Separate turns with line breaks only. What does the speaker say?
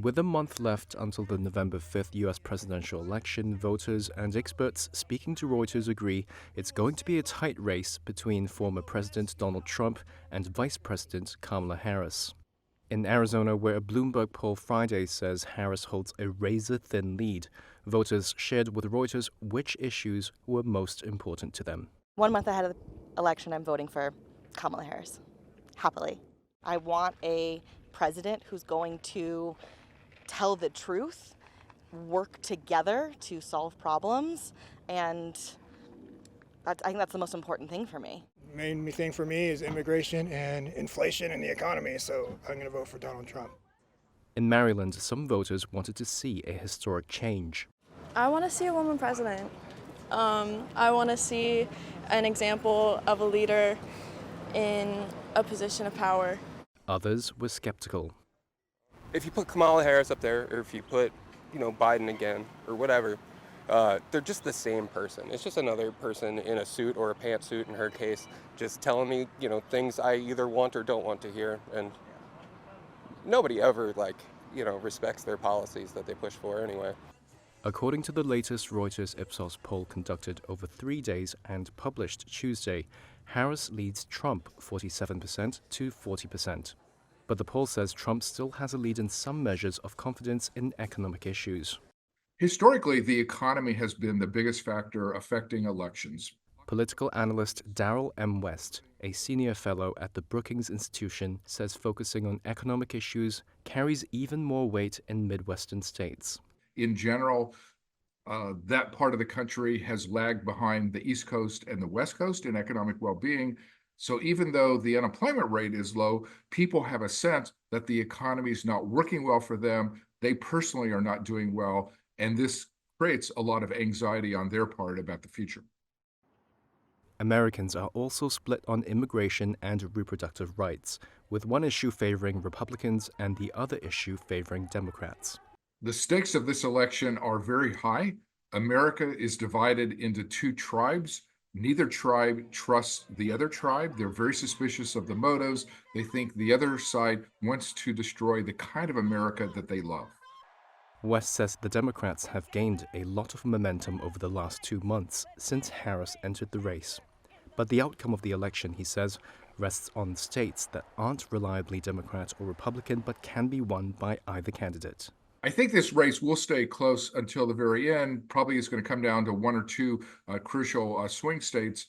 With a month left until the November 5th US presidential election, voters and experts speaking to Reuters agree it's going to be a tight race between former President Donald Trump and Vice President Kamala Harris. In Arizona, where a Bloomberg poll Friday says Harris holds a razor-thin lead, voters shared with Reuters which issues were most important to them.
1 month ahead of the election, I'm voting for Kamala Harris, happily. I want a president who's going to tell the truth, work together to solve problems, and I think that's the most important thing for me.
Main thing for me is immigration and inflation and the economy, so I'm going to vote for Donald Trump.
In Maryland, some voters wanted to see a historic change.
I want to see a woman president. I want to see an example of a leader in a position of power.
Others were skeptical.
If you put Kamala Harris up there, or if you put, Biden again, or whatever, they're just the same person. It's just another person in a suit or a pantsuit in her case, just telling me, things I either want or don't want to hear. And nobody ever, respects their policies that they push for anyway.
According to the latest Reuters Ipsos poll conducted over 3 days and published Tuesday, Harris leads Trump 47% to 40%. But the poll says Trump still has a lead in some measures of confidence in economic issues.
Historically, the economy has been the biggest factor affecting elections.
Political analyst Darrell M. West, a senior fellow at the Brookings Institution, says focusing on economic issues carries even more weight in Midwestern states.
In general, that part of the country has lagged behind the East Coast and the West Coast in economic well-being. So even though the unemployment rate is low, people have a sense that the economy is not working well for them. They personally are not doing well, and this creates a lot of anxiety on their part about the future.
Americans are also split on immigration and reproductive rights, with one issue favoring Republicans and the other issue favoring Democrats.
The stakes of this election are very high. America is divided into two tribes. Neither tribe trusts the other tribe. They're very suspicious of the motives. They think the other side wants to destroy the kind of America that they love.
West says the Democrats have gained a lot of momentum over the last 2 months since Harris entered the race. But the outcome of the election, he says, rests on states that aren't reliably Democrat or Republican but can be won by either candidate.
I think this race will stay close until the very end. Probably it's going to come down to one or two crucial swing states.